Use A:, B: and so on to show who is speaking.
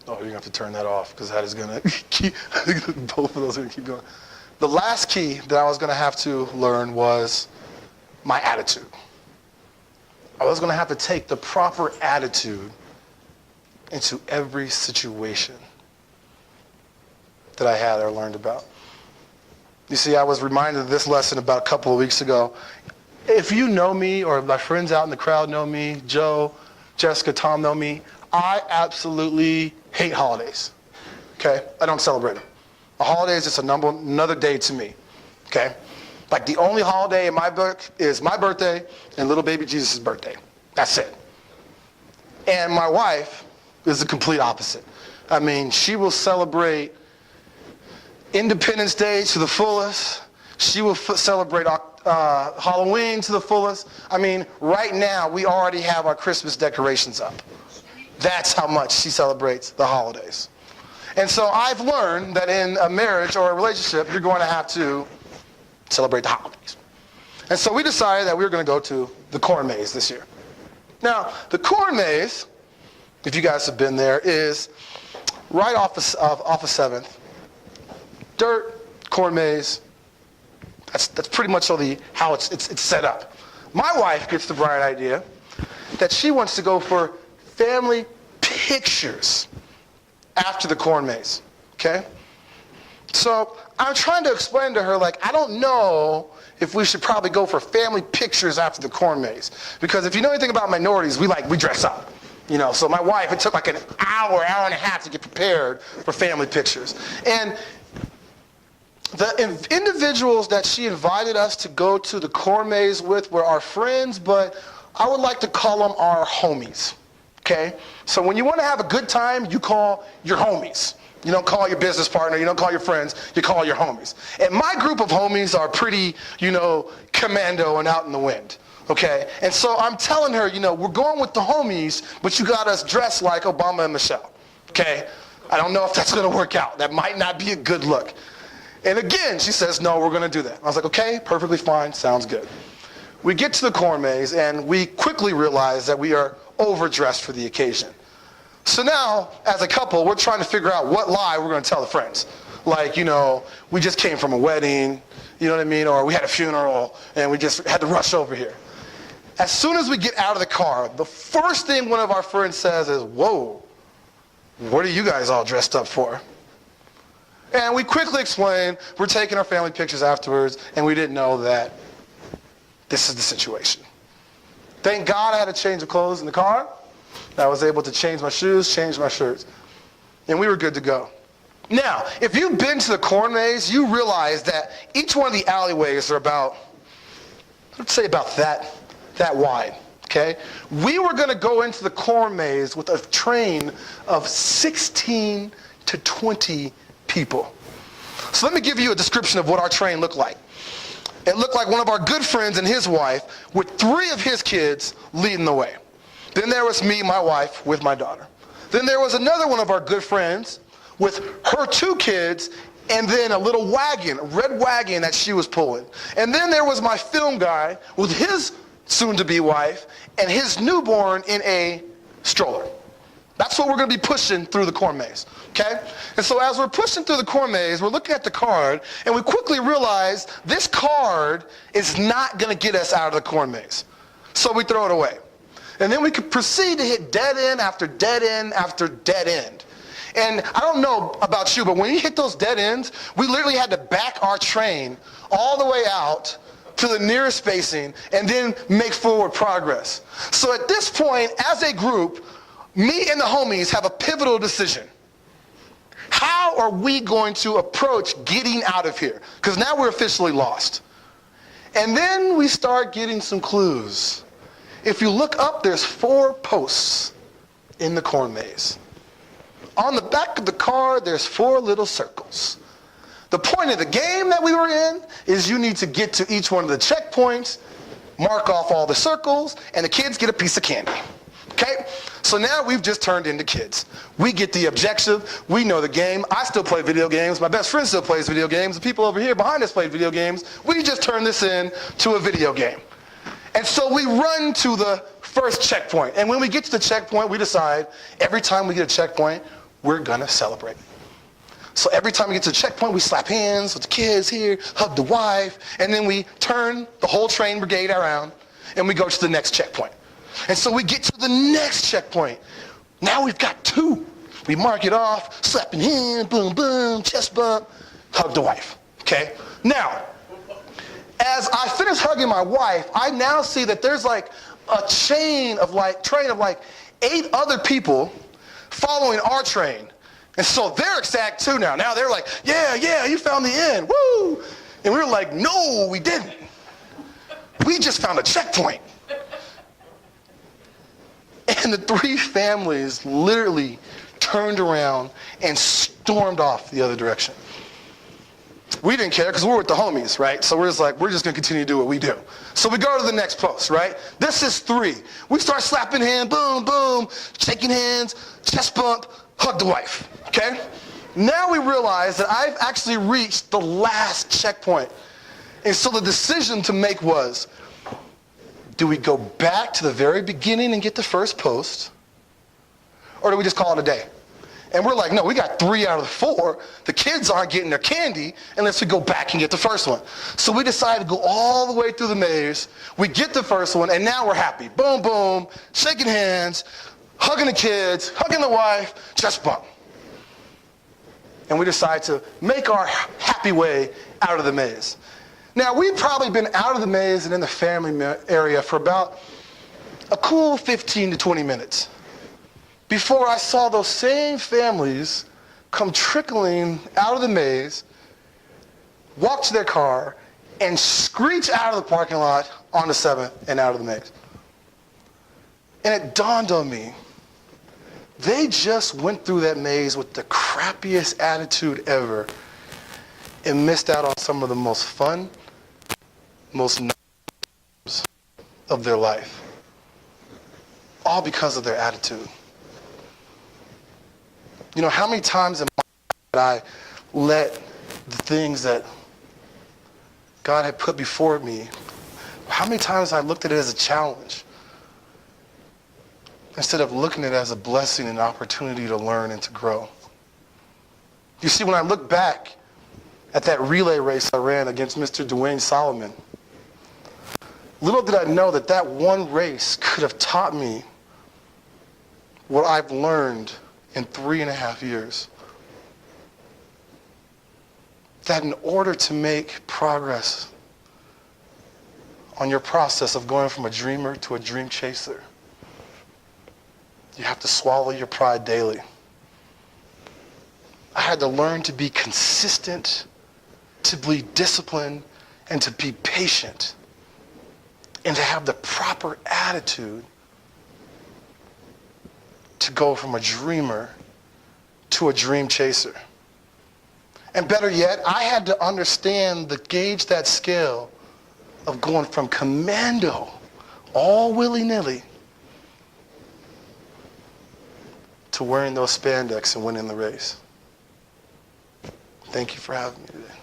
A: Oh, you're going to have to turn that off because that is going to keep, both of those are going to keep going. The last key that I was going to have to learn was my attitude. I was going to have to take the proper attitude into every situation that I had or learned about. You see, I was reminded of this lesson about a couple of weeks ago. If you know me, or my friends out in the crowd know me, Joe, Jessica, Tom know me, I absolutely hate holidays, okay? I don't celebrate them. A holiday is just another day to me, okay? Like the only holiday in my book is my birthday and little baby Jesus' birthday. That's it. And my wife is the complete opposite. I mean, she will celebrate Independence Day to the fullest. She will celebrate Halloween to the fullest. I mean, right now, we already have our Christmas decorations up. That's how much she celebrates the holidays. And so I've learned that in a marriage or a relationship, you're going to have to celebrate the holidays. And so we decided that we were going to go to the corn maze this year. Now, the corn maze, if you guys have been there, is right off of 7th. Dirt, corn maze. That's pretty much how it's set up. My wife gets the bright idea that she wants to go for family pictures after the corn maze, okay? So I'm trying to explain to her, like, I don't know if we should probably go for family pictures after the corn maze. Because if you know anything about minorities, we dress up. You know, so my wife, it took like an hour and a half to get prepared for family pictures. And the individuals that she invited us to go to the corn maze with were our friends, but I would like to call them our homies, okay? So when you want to have a good time, you call your homies. You don't call your business partner, you don't call your friends, you call your homies. And my group of homies are pretty, commando and out in the wind, okay? And so I'm telling her, we're going with the homies, but you got us dressed like Obama and Michelle, okay? I don't know if that's going to work out. That might not be a good look. And again, she says, no, we're going to do that. I was like, okay, perfectly fine, sounds good. We get to the corn maze, and we quickly realize that we are overdressed for the occasion. So now, as a couple, we're trying to figure out what lie we're going to tell the friends. Like, we just came from a wedding, you know what I mean? Or we had a funeral, and we just had to rush over here. As soon as we get out of the car, the first thing one of our friends says is, whoa, what are you guys all dressed up for? And we quickly explain, we're taking our family pictures afterwards, and we didn't know that this is the situation. Thank God I had a change of clothes in the car. I was able to change my shoes, change my shirts, and we were good to go. Now, if you've been to the corn maze, you realize that each one of the alleyways are about, let's say about that wide, okay? We were going to go into the corn maze with a train of 16 to 20 people. So let me give you a description of what our train looked like. It looked like one of our good friends and his wife with 3 of his kids leading the way. Then there was me, my wife, with my daughter. Then there was another one of our good friends with her 2 kids and then a little wagon, a red wagon that she was pulling. And then there was my film guy with his soon-to-be wife and his newborn in a stroller. That's what we're going to be pushing through the corn maze, okay? And so as we're pushing through the corn maze, we're looking at the card, and we quickly realize this card is not going to get us out of the corn maze. So we throw it away. And then we could proceed to hit dead end after dead end after dead end. And I don't know about you, but when you hit those dead ends, we literally had to back our train all the way out to the nearest spacing and then make forward progress. So at this point, as a group, me and the homies have a pivotal decision. How are we going to approach getting out of here? Because now we're officially lost. And then we start getting some clues. If you look up, there's 4 posts in the corn maze. On the back of the card, there's 4 little circles. The point of the game that we were in is you need to get to each one of the checkpoints, mark off all the circles, and the kids get a piece of candy. Okay? So now we've just turned into kids. We get the objective. We know the game. I still play video games. My best friend still plays video games. The people over here behind us play video games. We just turned this into a video game. And so we run to the first checkpoint. And when we get to the checkpoint, we decide every time we get a checkpoint, we're gonna celebrate. So every time we get to the checkpoint, we slap hands with the kids here, hug the wife, and then we turn the whole train brigade around and we go to the next checkpoint. And so we get to the next checkpoint. Now we've got 2. We mark it off, slapping hand, boom, boom, chest bump, hug the wife, okay? Now, as I finish hugging my wife, I now see that there's like a train of like 8 other people following our train. And so they're ecstatic too now. Now they're like, yeah, you found the end, woo! And we were like, no, we didn't. We just found a checkpoint. And the 3 families literally turned around and stormed off the other direction. We didn't care because we're with the homies, right? So we're just like, we're just going to continue to do what we do. So we go to the next post, right? This is 3. We start slapping hands, boom, boom, shaking hands, chest bump, hug the wife, okay? Now we realize that I've actually reached the last checkpoint. And so the decision to make was, do we go back to the very beginning and get the first post? Or do we just call it a day? And we're like, no, we got 3 out of the 4. The kids aren't getting their candy unless we go back and get the first one. So we decided to go all the way through the maze. We get the first one, and now we're happy. Boom, boom, shaking hands, hugging the kids, hugging the wife, chest bump. And we decide to make our happy way out of the maze. Now, we've probably been out of the maze and in the family area for about a cool 15 to 20 minutes before I saw those same families come trickling out of the maze, walk to their car, and screech out of the parking lot onto 7th and out of the maze. And it dawned on me, they just went through that maze with the crappiest attitude ever and missed out on some of the most fun, most nice of their life. All because of their attitude. You know, how many times in my life did I let the things that God had put before me, how many times I looked at it as a challenge instead of looking at it as a blessing and opportunity to learn and to grow. You see, when I look back at that relay race I ran against Mr. Dwayne Solomon, little did I know that that one race could have taught me what I've learned in 3.5 years. That in order to make progress on your process of going from a dreamer to a dream chaser, you have to swallow your pride daily. I had to learn to be consistent, to be disciplined, and to be patient, and to have the proper attitude to go from a dreamer to a dream chaser. And better yet, I had to understand gauge that scale of going from commando, all willy-nilly, to wearing those spandex and winning the race. Thank you for having me today.